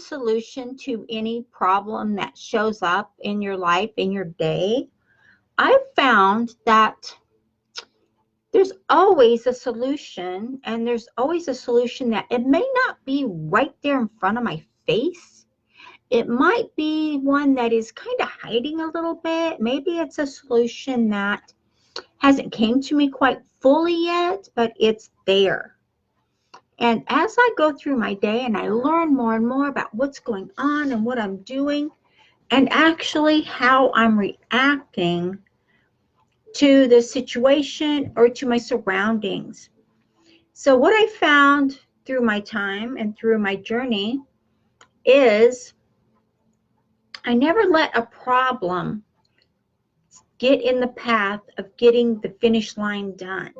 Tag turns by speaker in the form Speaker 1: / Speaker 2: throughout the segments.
Speaker 1: solution to any problem that shows up in your life, in your day, I've found that there's always a solution, and there's always a solution that it may not be right there in front of my face. It might be one that is kind of hiding a little bit. Maybe it's a solution that hasn't came to me quite fully yet, but it's there. And as I go through my day and I learn more and more about what's going on and what I'm doing, and actually how I'm reacting to the situation or to my surroundings. So what I found through my time and through my journey is I never let a problem get in the path of getting the finish line done.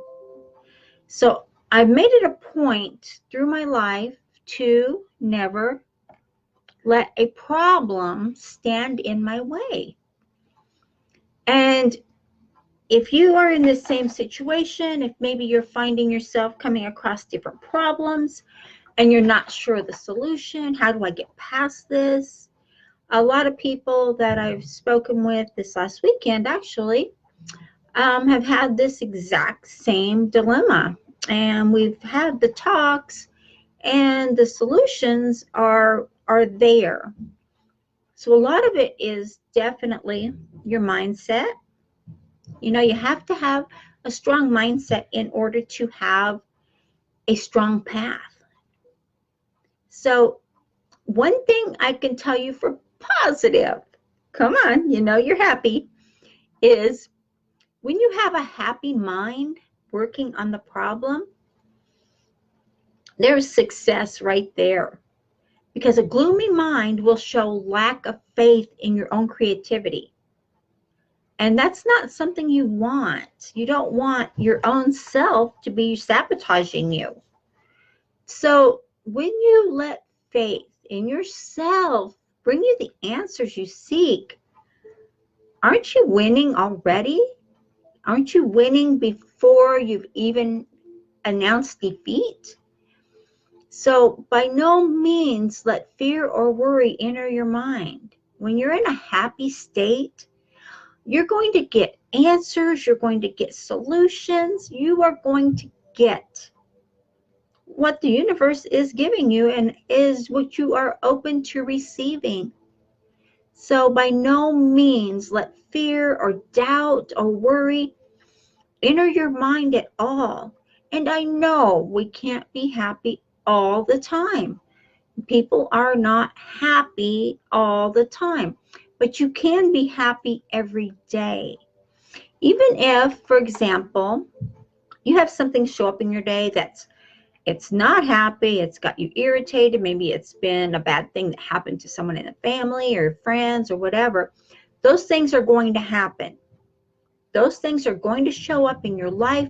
Speaker 1: So I've made it a point through my life to never let a problem stand in my way. And if you are in the same situation, if maybe you're finding yourself coming across different problems and you're not sure of the solution, how do I get past this? A lot of people that I've spoken with this last weekend actually have had this exact same dilemma. And we've had the talks and the solutions are there. So a lot of it is definitely your mindset. You know, you have to have a strong mindset in order to have a strong path. So one thing I can tell you for positive, come on, you know you're happy, is when you have a happy mind working on the problem, there's success right there. Because a gloomy mind will show lack of faith in your own creativity. And that's not something you want. You don't want your own self to be sabotaging you. So when you let faith in yourself bring you the answers you seek, aren't you winning already? Aren't you winning before you've even announced defeat? So by no means let fear or worry enter your mind. When you're in a happy state, you're going to get answers, you're going to get solutions, you are going to get what the universe is giving you and is what you are open to receiving. So by no means let fear or doubt or worry enter your mind at all. And I know we can't be happy all the time. People are not happy all the time, but you can be happy every day. Even if, for example, you have something show up in your day it's not happy, it's got you irritated, maybe it's been a bad thing that happened to someone in the family or friends or whatever, those things are going to happen. Those things are going to show up in your life.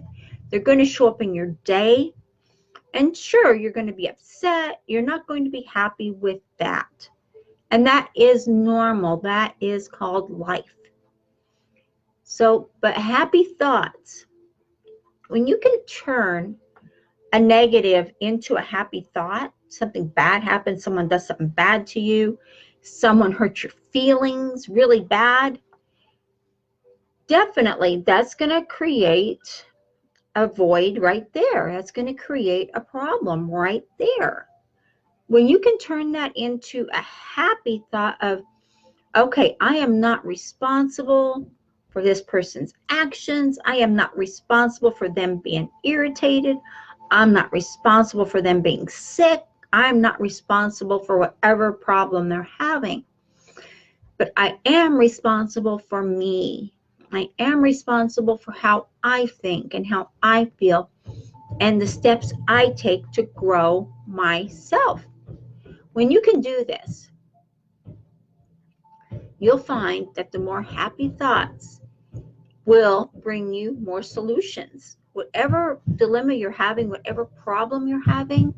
Speaker 1: They're going to show up in your day. And sure, you're going to be upset. You're not going to be happy with that. And that is normal. That is called life. So, but happy thoughts, when you can turn a negative into a happy thought, something bad happens, someone does something bad to you, someone hurts your feelings really bad, definitely that's going to create a void right there. That's going to create a problem right there. When you can turn that into a happy thought of, okay, I am not responsible for this person's actions. I am not responsible for them being irritated. I'm not responsible for them being sick. I'm not responsible for whatever problem they're having. But I am responsible for me. I am responsible for how I think and how I feel and the steps I take to grow myself. When you can do this, you'll find that the more happy thoughts will bring you more solutions. Whatever dilemma you're having, whatever problem you're having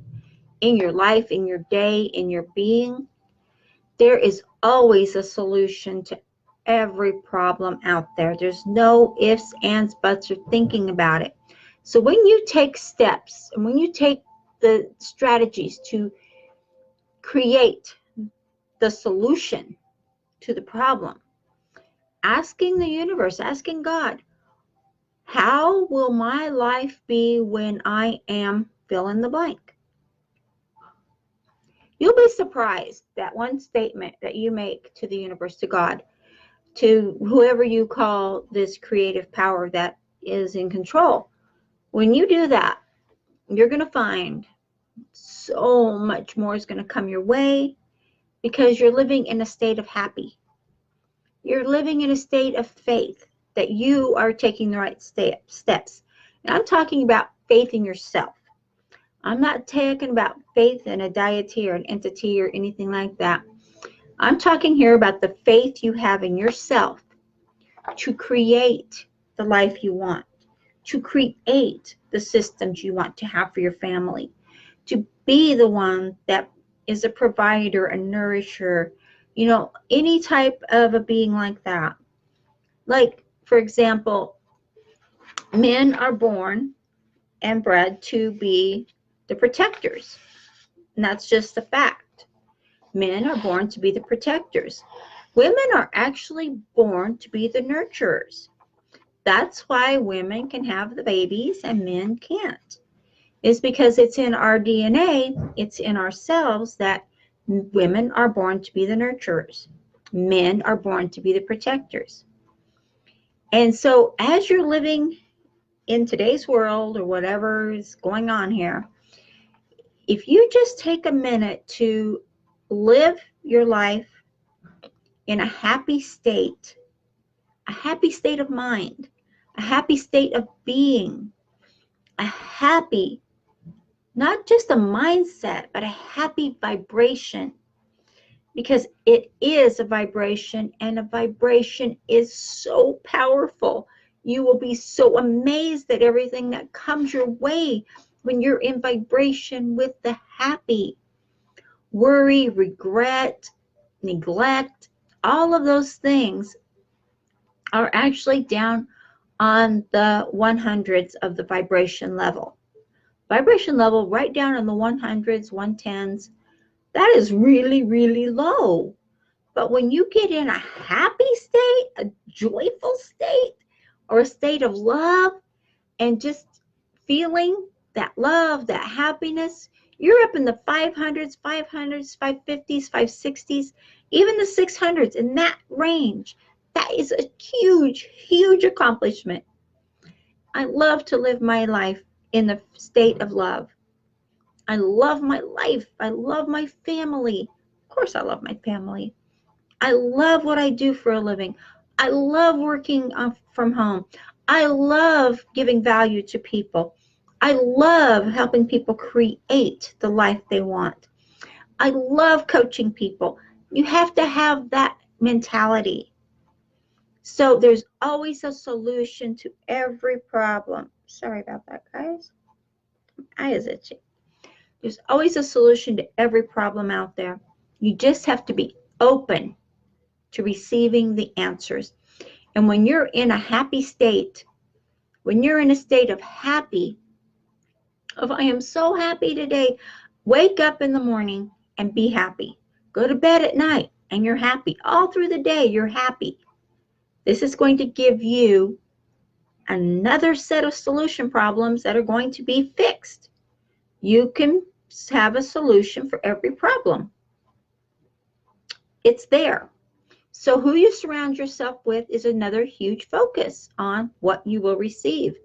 Speaker 1: in your life, in your day, in your being, there is always a solution to every problem out there. There's no ifs, ands, buts, or thinking about it. So when you take steps and when you take the strategies to create the solution to the problem. Asking the universe, asking God, how will my life be when I am fill in the blank? You'll be surprised that one statement that you make to the universe, to God, to whoever you call this creative power that is in control. When you do that, you're going to find so much more is going to come your way because you're living in a state of happy. You're living in a state of faith that you are taking the right steps. And I'm talking about faith in yourself. I'm not talking about faith in a deity or an entity or anything like that. I'm talking here about the faith you have in yourself to create the life you want, to create the systems you want to have for your family, to be the one that is a provider, a nourisher, you know, any type of a being like that. Like, for example, men are born and bred to be the protectors. And that's just a fact. Men are born to be the protectors. Women are actually born to be the nurturers. That's why women can have the babies and men can't. It's because it's in our DNA, it's in ourselves that women are born to be the nurturers. Men are born to be the protectors. And so as you're living in today's world or whatever is going on here, if you just take a minute to live your life in a happy state of mind, a happy state of being, a happy, not just a mindset, but a happy vibration, because it is a vibration, and a vibration is so powerful. You will be so amazed at everything that comes your way when you're in vibration with the happy. Worry, regret, neglect, all of those things are actually down on the 100s of the vibration level. Vibration level right down in the 100s, 110s, that is really, really low. But when you get in a happy state, a joyful state, or a state of love, and just feeling that love, that happiness, you're up in the 500s, 550s, 560s, even the 600s, in that range. That is a huge, huge accomplishment. I love to live my life in the state of love. I love my life. I love my family. Of course, I love my family. I love what I do for a living. I love working from home. I love giving value to people. I love helping people create the life they want. I love coaching people. You have to have that mentality. So there's always a solution to every problem. Sorry about that, guys. My eye is itchy. There's always a solution to every problem out there. You just have to be open to receiving the answers. And when you're in a happy state, when you're in a state of happy, of I am so happy today, wake up in the morning and be happy. Go to bed at night and you're happy. All through the day, you're happy. This is going to give you another set of solution problems that are going to be fixed. You can have a solution for every problem. It's there. So who you surround yourself with is another huge focus on what you will receive.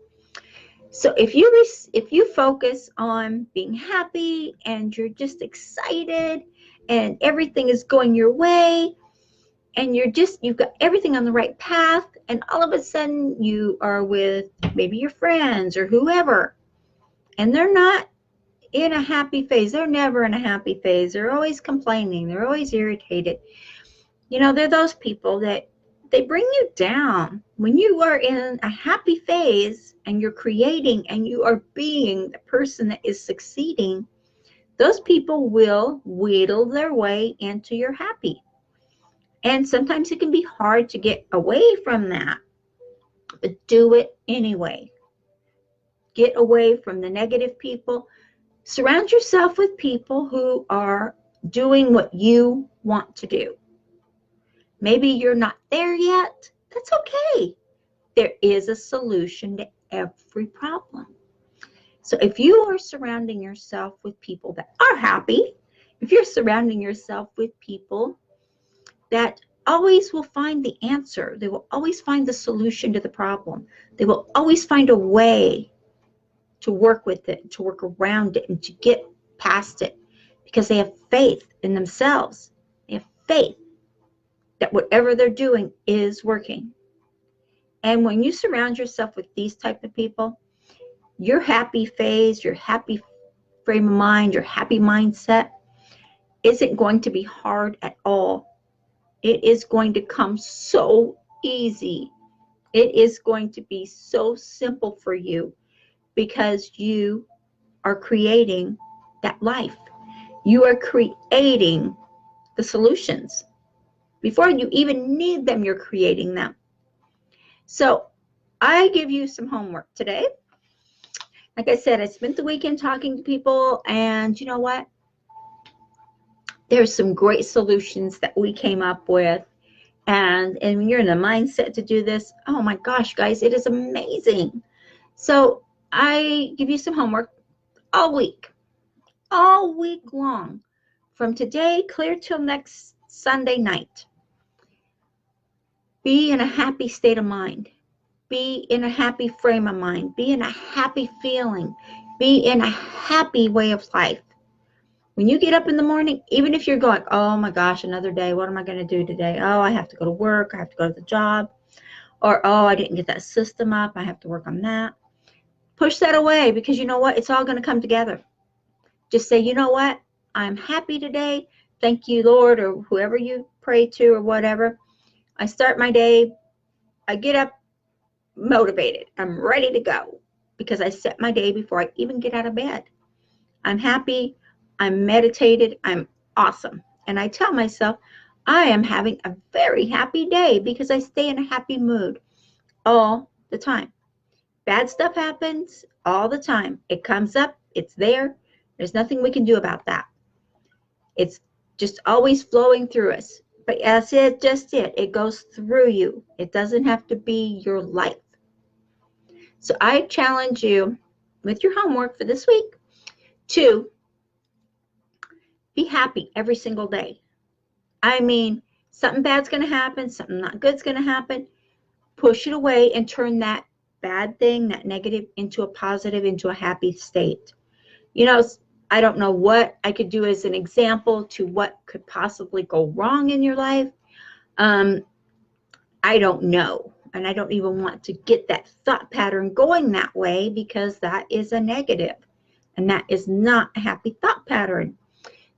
Speaker 1: So if you focus on being happy and you're just excited and everything is going your way and you've got everything on the right path, and all of a sudden you are with maybe your friends or whoever, and they're not in a happy phase. They're never in a happy phase. They're always complaining. They're always irritated. You know, they're those people that they bring you down. When you are in a happy phase and you're creating and you are being the person that is succeeding, those people will wheedle their way into your happy. And sometimes it can be hard to get away from that, but do it anyway. Get away from the negative people. Surround yourself with people who are doing what you want to do. Maybe you're not there yet. That's okay. There is a solution to every problem. So if you are surrounding yourself with people that are happy, if you're surrounding yourself with people that always will find the answer, they will always find the solution to the problem, they will always find a way to work with it, to work around it, and to get past it, because they have faith in themselves. They have faith that whatever they're doing is working. And when you surround yourself with these type of people, your happy phase, your happy frame of mind, your happy mindset isn't going to be hard at all. It is going to come so easy. It is going to be so simple for you, because you are creating that life. You are creating the solutions. Before you even need them, you're creating them. So I give you some homework today. Like I said, I spent the weekend talking to people, and you know what? There's some great solutions that we came up with. And when you're in the mindset to do this, oh my gosh, guys, it is amazing. So I give you some homework all week long, from today clear till next Sunday night. Be in a happy state of mind. Be in a happy frame of mind. Be in a happy feeling. Be in a happy way of life. When you get up in the morning, even if you're going, oh my gosh, another day, what am I going to do today? Oh, I have to go to work. I have to go to the job. Or, oh, I didn't get that system up. I have to work on that. Push that away, because you know what? It's all going to come together. Just say, you know what? I'm happy today. Thank you, Lord, or whoever you pray to or whatever. I start my day. I get up motivated. I'm ready to go, because I set my day before I even get out of bed. I'm happy. I'm meditated. I'm awesome. And I tell myself I am having a very happy day, because I stay in a happy mood all the time. Bad stuff happens all the time. It comes up. It's there. There's nothing we can do about that. It's just always flowing through us. But as it just did, it goes through you. It doesn't have to be your life. So I challenge you with your homework for this week to be happy every single day. I mean, something bad's going to happen, something not good's going to happen. Push it away and turn that bad thing, that negative, into a positive, into a happy state. You know, I don't know what I could do as an example to what could possibly go wrong in your life. I don't know. And I don't even want to get that thought pattern going that way, because that is a negative. And that is not a happy thought pattern.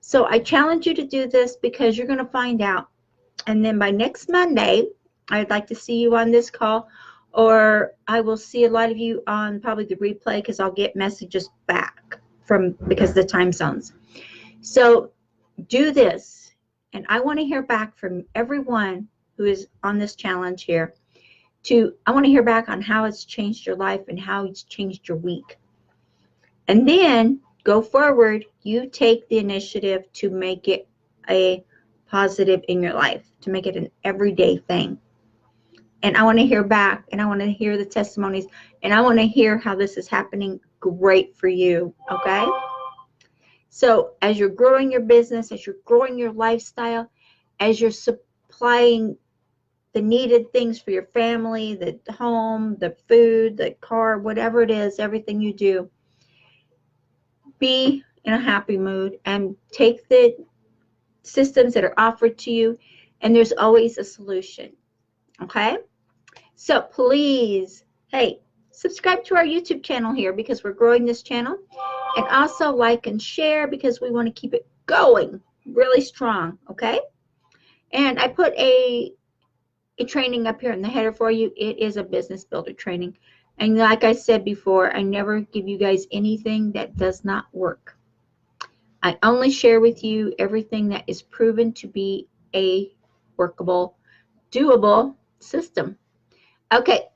Speaker 1: So I challenge you to do this, because you're going to find out. And then by next Monday, I'd like to see you on this call, or I will see a lot of you on probably the replay, because I'll get messages back because of the time zones. So do this. And I want to hear back from everyone who is on this challenge here. I want to hear back on how it's changed your life and how it's changed your week. And then go forward, you take the initiative to make it a positive in your life, to make it an everyday thing. And I want to hear back, and I want to hear the testimonies, and I want to hear how this is happening great for you, okay? So as you're growing your business, as you're growing your lifestyle, as you're supplying the needed things for your family, the home, the food, the car, whatever it is, everything you do, be in a happy mood and take the systems that are offered to you, and there's always a solution, okay? So please, hey, subscribe to our YouTube channel here, because we're growing this channel, and also like and share, because we want to keep it going really strong, okay? And I put a training up here in the header for you. It is a business builder training. And like I said before, I never give you guys anything that does not work. I only share with you everything that is proven to be a workable, doable system. Okay.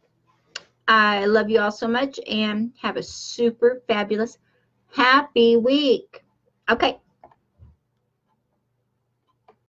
Speaker 1: I love you all so much, and have a super fabulous, happy week. Okay.